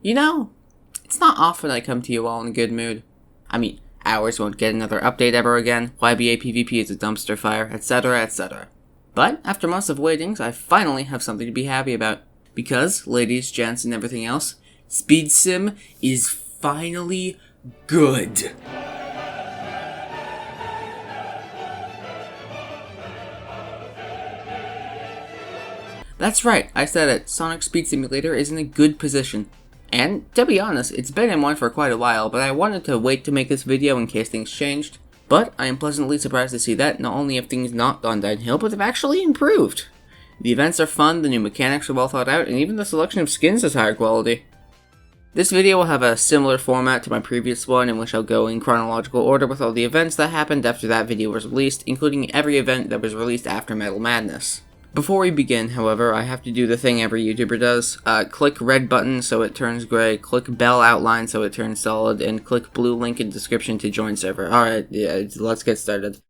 You know, it's not often I come to you all in a good mood. I mean, Hours won't get another update ever again, YBA PvP is a dumpster fire, etc, etc. But, after months of waiting, I finally have something to be happy about. Because, ladies, gents, and everything else, Speed Sim is finally good. That's right, I said it, Sonic Speed Simulator is in a good position. And, to be honest, it's been in one for quite a while, but I wanted to wait to make this video in case things changed. But I am pleasantly surprised to see that not only have things not gone downhill, but they've actually improved. The events are fun, the new mechanics are well thought out, and even the selection of skins is higher quality. This video will have a similar format to my previous one, in which I'll go in chronological order with all the events that happened after that video was released, including every event that was released after Metal Madness. Before we begin, however, I have to do the thing every YouTuber does. Click red button so it turns gray, click bell outline so it turns solid, and click blue link in description to join server. Alright, yeah, let's get started.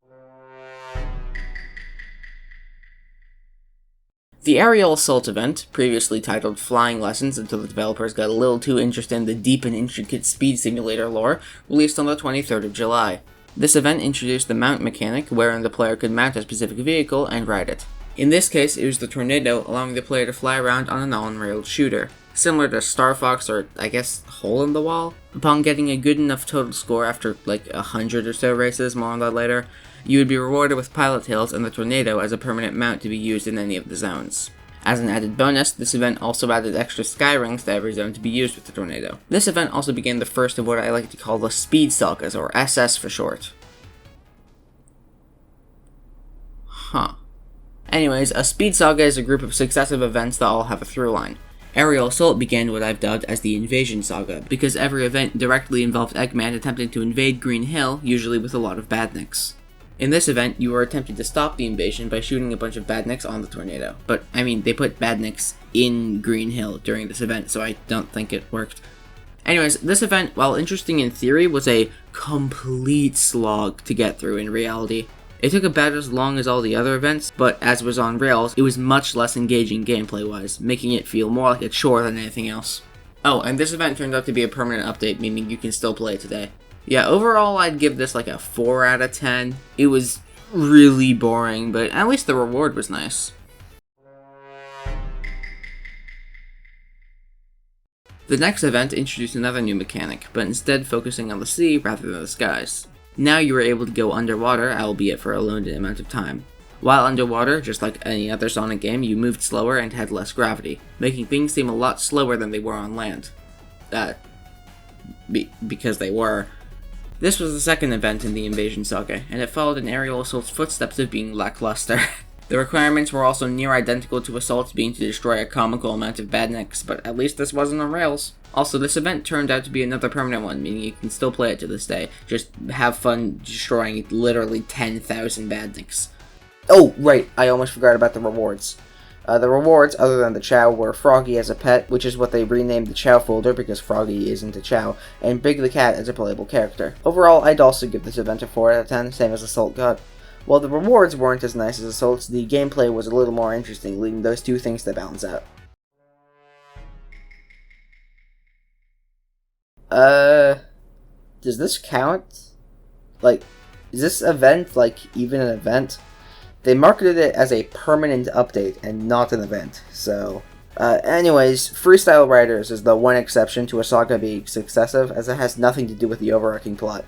The Aerial Assault event, previously titled Flying Lessons until the developers got a little too interested in the deep and intricate speed simulator lore, released on the 23rd of July. This event introduced the mount mechanic, wherein the player could mount a specific vehicle and ride it. In this case, it was the Tornado, allowing the player to fly around on a non-railed shooter. Similar to Star Fox or, I guess, Hole in the Wall. Upon getting a good enough total score after like 100 or so races, more on that later, you would be rewarded with Pilot Tails and the Tornado as a permanent mount to be used in any of the zones. As an added bonus, this event also added extra sky rings to every zone to be used with the Tornado. This event also began the first of what I like to call the Speed Sagas, or SS for short. Anyways, a Speed Saga is a group of successive events that all have a through line. Aerial Assault began what I've dubbed as the Invasion Saga, because every event directly involved Eggman attempting to invade Green Hill, usually with a lot of badniks. In this event, you were attempting to stop the invasion by shooting a bunch of badniks on the Tornado. But, I mean, they put badniks in Green Hill during this event, so I don't think it worked. Anyways, this event, while interesting in theory, was a complete slog to get through in reality. It took about as long as all the other events, but as it was on rails, it was much less engaging gameplay-wise, making it feel more like a chore than anything else. Oh, and this event turned out to be a permanent update, meaning you can still play it today. Yeah, overall I'd give this like a 4 out of 10. It was really boring, but at least the reward was nice. The next event introduced another new mechanic, but instead focusing on the sea rather than the skies. Now you were able to go underwater, albeit for a limited amount of time. While underwater, just like any other Sonic game, you moved slower and had less gravity, making things seem a lot slower than they were on land. Because they were. This was the second event in the Invasion Saga, and it followed in Aerial Assault's footsteps of being lackluster. The requirements were also near identical to Assault's, being to destroy a comical amount of badniks, but at least this wasn't on rails. Also, this event turned out to be another permanent one, meaning you can still play it to this day. Just have fun destroying literally 10,000 badniks. Oh, right, I almost forgot about the rewards. The rewards, other than the Chow, were Froggy as a pet, which is what they renamed the Chow folder because Froggy isn't a Chow, and Big the Cat as a playable character. Overall, I'd also give this event a 4 out of 10, same as Assault got. While the rewards weren't as nice as Assault's, the gameplay was a little more interesting, leaving those two things to balance out. Does this count? Like, is this event, like, even an event? They marketed it as a permanent update and not an event, so... anyways, Freestyle Riders is the one exception to a saga being successive, as it has nothing to do with the overarching plot.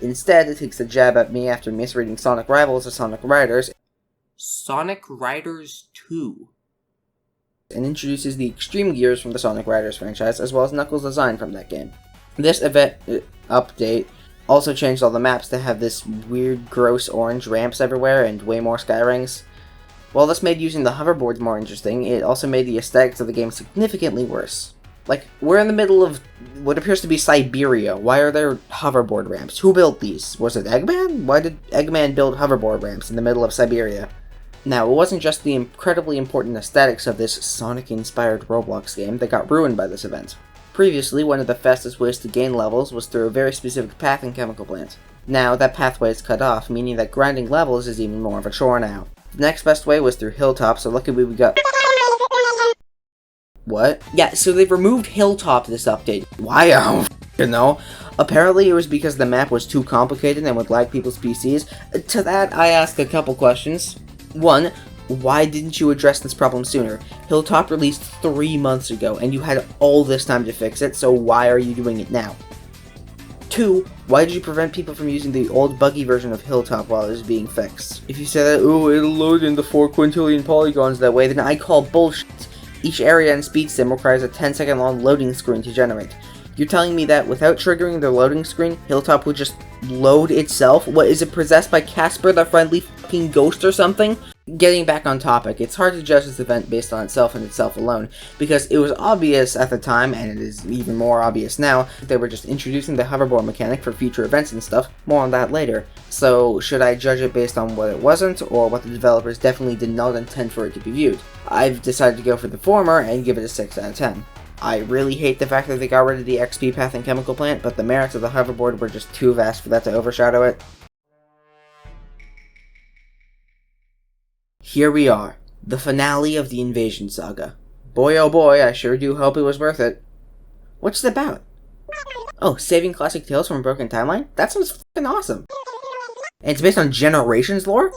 Instead, it takes a jab at me after misreading Sonic Rivals as Sonic Riders, Sonic Riders 2, and introduces the extreme gears from the Sonic Riders franchise, as well as Knuckles' design from that game. This event update also changed all the maps to have this weird, gross orange ramps everywhere and way more sky rings. While this made using the hoverboards more interesting, it also made the aesthetics of the game significantly worse. Like, we're in the middle of what appears to be Siberia. Why are there hoverboard ramps? Who built these? Was it Eggman? Why did Eggman build hoverboard ramps in the middle of Siberia? Now, it wasn't just the incredibly important aesthetics of this Sonic-inspired Roblox game that got ruined by this event. Previously, one of the fastest ways to gain levels was through a very specific path in Chemical Plant. Now, that pathway is cut off, meaning that grinding levels is even more of a chore now. The next best way was through Hilltop, so luckily we got What? Yeah, so they've removed Hilltop this update. Why? I don't f***ing know. Apparently it was because the map was too complicated and would lag people's PCs. To that, I asked a couple questions. 1. Why didn't you address this problem sooner? Hilltop released 3 months ago, and you had all this time to fix it, so why are you doing it now? 2. Why did you prevent people from using the old buggy version of Hilltop while it was being fixed? If you say that, oh, it'll load into 4 quintillion polygons that way, then I call bullshit. Each area and speed sim requires a 10-second long loading screen to generate. You're telling me that without triggering the loading screen, Hilltop would just load itself? What, is it possessed by Casper the Friendly fucking Ghost or something? Getting back on topic, it's hard to judge this event based on itself and itself alone, because it was obvious at the time, and it is even more obvious now, that they were just introducing the hoverboard mechanic for future events and stuff. More on that later. So, should I judge it based on what it wasn't, or what the developers definitely did not intend for it to be viewed? I've decided to go for the former, and give it a 6 out of 10. I really hate the fact that they got rid of the XP path and chemical plant, but the merits of the hoverboard were just too vast for that to overshadow it. Here we are, the finale of the Invasion Saga. Boy oh boy, I sure do hope it was worth it. What's it about? Oh, saving classic tales from a broken timeline? That sounds f***ing awesome. And it's based on Generations lore?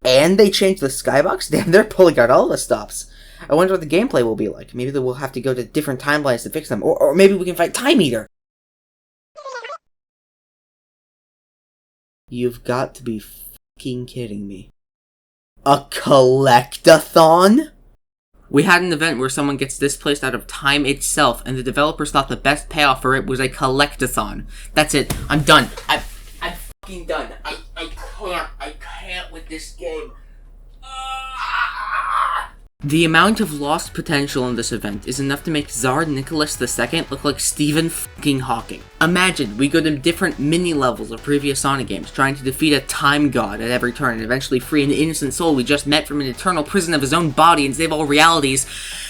And they changed the skybox? Damn, they're pulling out all the stops. I wonder what the gameplay will be like. Maybe we'll have to go to different timelines to fix them. Or maybe we can fight Time Eater. You've got to be f***ing kidding me. A collectathon? We had an event where someone gets displaced out of time itself, and the developers thought the best payoff for it was a collectathon. That's it. I'm done. I'm fucking done. I can't with this game. The amount of lost potential in this event is enough to make Tsar Nicholas II look like Stephen fucking Hawking. Imagine we go to different mini-levels of previous Sonic games, trying to defeat a time god at every turn and eventually free an innocent soul we just met from an eternal prison of his own body and save all realities,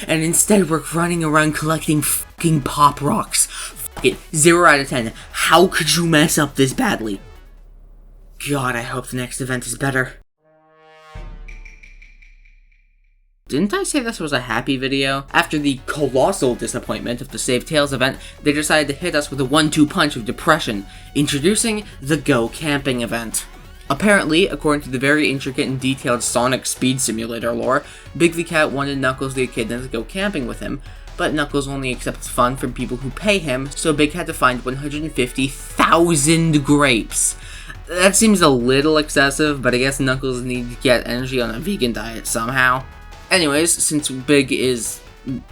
and instead we're running around collecting fucking pop rocks. Fuck it, 0 out of 10. How could you mess up this badly? God, I hope the next event is better. Didn't I say this was a happy video? After the colossal disappointment of the Save Tales event, they decided to hit us with a 1-2 punch of depression, introducing the Go Camping event. Apparently, according to the very intricate and detailed Sonic Speed Simulator lore, Big the Cat wanted Knuckles the Echidna to go camping with him, but Knuckles only accepts fun from people who pay him, so Big had to find 150,000 grapes. That seems a little excessive, but I guess Knuckles needs to get energy on a vegan diet somehow. Anyways, since Big is,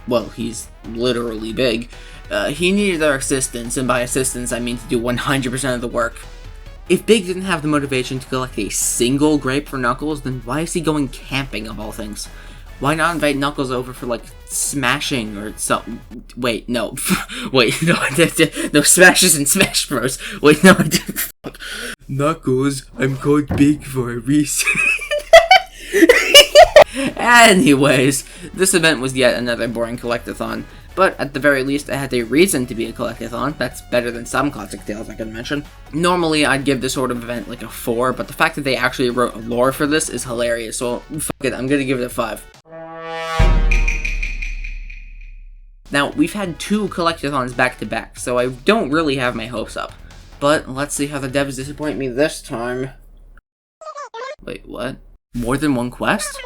well, he's literally big, he needed our assistance, and by assistance I mean to do 100% of the work. If Big didn't have the motivation to collect a single grape for Knuckles, then why is he going camping of all things? Why not invite Knuckles over for, like, smashing or something? Wait, no. Wait, no, no, Smashes and Smash Bros. Wait, no, I didn't. Fuck. Knuckles, I'm called Big for a reason. Anyways, this event was yet another boring collectathon, but at the very least it had a reason to be a collectathon. That's better than some classic tales I can mention. Normally I'd give this sort of event like a 4, but the fact that they actually wrote lore for this is hilarious, so fuck it, I'm gonna give it a 5. Now, we've had 2 collectathons back to back, so I don't really have my hopes up. But let's see how the devs disappoint me this time. Wait, what? More than one quest?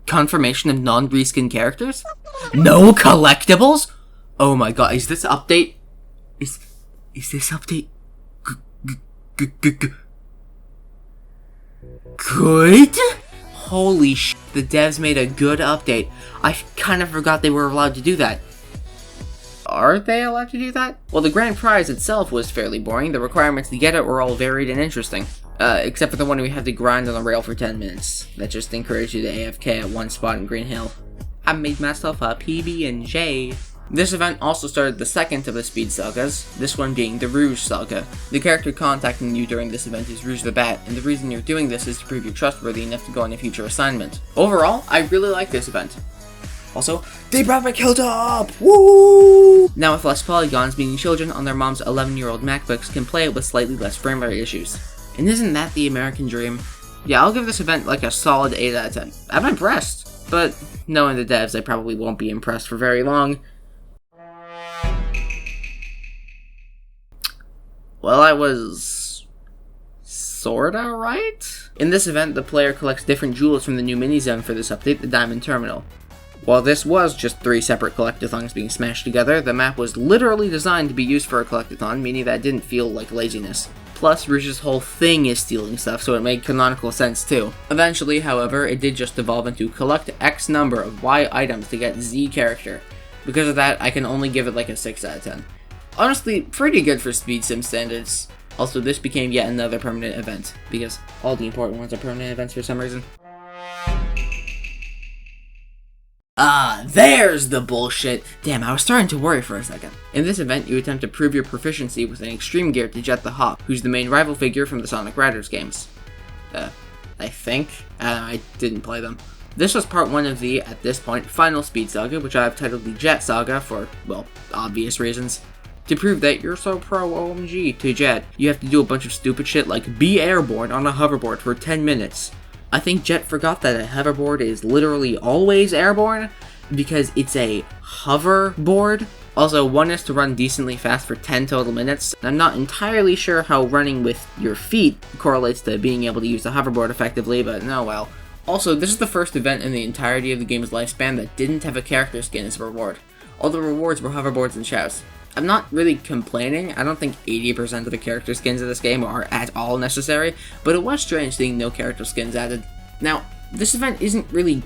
Confirmation of non-reskin characters? No collectibles? Oh my god, is this update? Is this update good? Holy sh**, the devs made a good update. I kind of forgot they were allowed to do that. Are they allowed to do that? Well, the grand prize itself was fairly boring. The requirements to get it were all varied and interesting. Except for the one we had to grind on a rail for 10 minutes. That just encouraged you to AFK at one spot in Green Hill. I made myself a PB&J. This event also started the second of the Speed Sagas, this one being the Rouge Saga. The character contacting you during this event is Rouge the Bat, and the reason you're doing this is to prove you're trustworthy enough to go on a future assignment. Overall, I really like this event. Also, they brought back Hilltop! Woo! Now with less polygons, meaning children on their mom's 11-year-old MacBooks can play it with slightly less frame rate issues. And isn't that the American dream? Yeah, I'll give this event like a solid 8 out of 10. I'm impressed. but knowing the devs, I probably won't be impressed for very long. Well, I was sorta right? In this event, the player collects different jewels from the new mini-zone for this update, the Diamond Terminal. While this was just 3 separate collectathons being smashed together, the map was literally designed to be used for a collectathon, meaning that it didn't feel like laziness. Plus, Rouge's whole thing is stealing stuff, so it made canonical sense too. Eventually, however, it did just evolve into collect X number of Y items to get Z character. Because of that, I can only give it like a 6 out of 10. Honestly, pretty good for Speed Sim standards. Also, this became yet another permanent event, because all the important ones are permanent events for some reason. Ah, there's the bullshit! Damn, I was starting to worry for a second. In this event, you attempt to prove your proficiency with an extreme gear to Jet the Hawk, who's the main rival figure from the Sonic Riders games. I think? I didn't play them. This was part 1 of the, at this point, final Speed Saga, which I have titled the Jet Saga for, well, obvious reasons. To prove that you're so pro OMG to Jet, you have to do a bunch of stupid shit like be airborne on a hoverboard for 10 minutes. I think Jet forgot that a hoverboard is literally always airborne, because it's a hoverboard. Also, one is to run decently fast for 10 total minutes. I'm not entirely sure how running with your feet correlates to being able to use the hoverboard effectively, but no well. Also, this is the first event in the entirety of the game's lifespan that didn't have a character skin as a reward. All the rewards were hoverboards and shouts. I'm not really complaining. I don't think 80% of the character skins in this game are at all necessary, but it was strange seeing no character skins added. Now, this event isn't really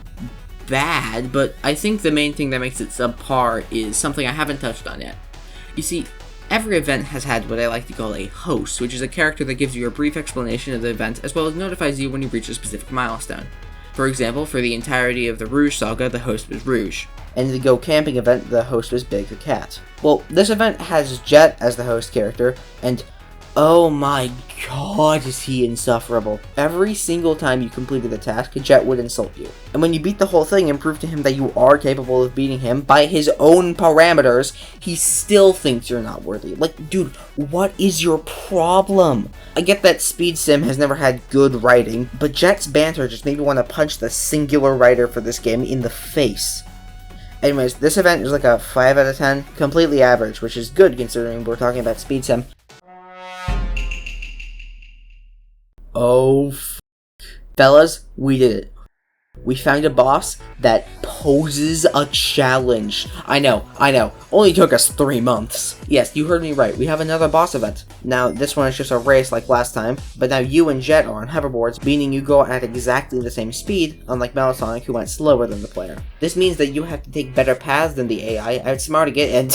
bad, but I think the main thing that makes it subpar is something I haven't touched on yet. You see, every event has had what I like to call a host, which is a character that gives you a brief explanation of the event as well as notifies you when you reach a specific milestone. For example, for the entirety of the Rouge Saga, the host was Rouge. And in the Go Camping event, the host was Big the Cat. Well, this event has Jet as the host character, and oh my god, is he insufferable. Every single time you completed the task, Jet would insult you. And when you beat the whole thing and prove to him that you are capable of beating him by his own parameters, he still thinks you're not worthy. Like, dude, what is your problem? I get that Speed Sim has never had good writing, but Jet's banter just made me want to punch the singular writer for this game in the face. Anyways, this event is like a 5 out of 10, completely average, which is good considering we're talking about Speed Sim. Oh, fellas, we did it. We found a boss that poses a challenge. I know, only took us 3 months. Yes, you heard me right, we have another boss event. Now, this one is just a race like last time, but now you and Jet are on hoverboards, meaning you go at exactly the same speed, unlike Melasonic, who went slower than the player. This means that you have to take better paths than the AI, outsmarting it, and...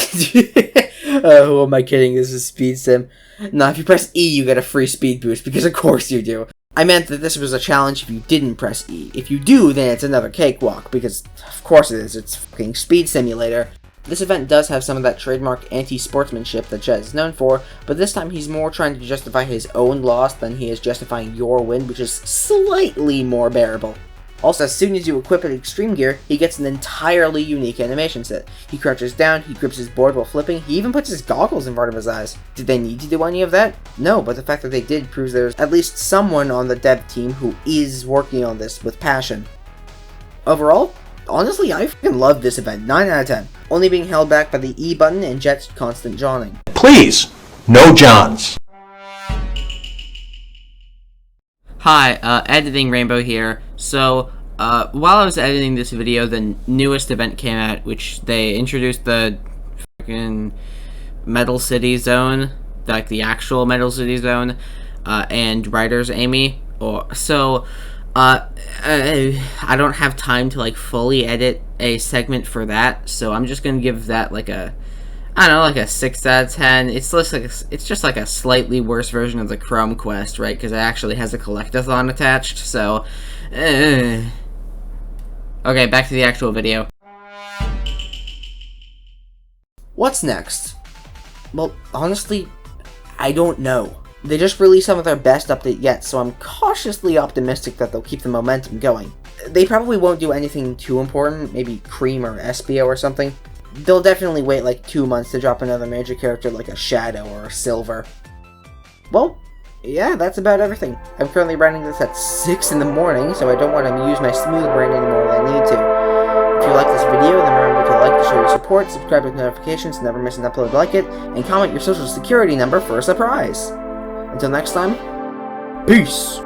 who am I kidding, this is Speed Sim. Now, if you press E, you get a free speed boost, because of course you do. I meant that this was a challenge if you didn't press E. If you do, then it's another cakewalk, because of course it is, it's fucking Speed Simulator. This event does have some of that trademark anti-sportsmanship that Jet is known for, but this time he's more trying to justify his own loss than he is justifying your win, which is slightly more bearable. Also, as soon as you equip an extreme gear, he gets an entirely unique animation set. He crouches down, he grips his board while flipping, he even puts his goggles in front of his eyes. Did they need to do any of that? No, but the fact that they did proves there's at least someone on the dev team who is working on this with passion. Overall, honestly, I fucking love this event, 9 out of 10. Only being held back by the E button and Jet's constant jawing. Please, no Johns. Hi, Editing Rainbow here. So, while I was editing this video, the newest event came out, which they introduced the fucking Metal City Zone, like the actual Metal City Zone, and Riders Amy. I don't have time to like fully edit a segment for that, so I'm just gonna give that like a, I don't know, like a 6 out of 10. It's just like a slightly worse version of the Chrome Quest, right? Because it actually has a collectathon attached, so... Okay, back to the actual video. What's next? Well, honestly, I don't know. They just released some of their best update yet, so I'm cautiously optimistic that they'll keep the momentum going. They probably won't do anything too important, maybe Cream or Espio or something. They'll definitely wait like 2 months to drop another major character like a Shadow or a Silver. Well, yeah, that's about everything. I'm currently writing this at 6 in the morning, so I don't want to use my smooth brain any more than I need to. If you like this video, then remember to like to show your support, subscribe with notifications to never miss an upload like it, and comment your social security number for a surprise. Until next time, peace!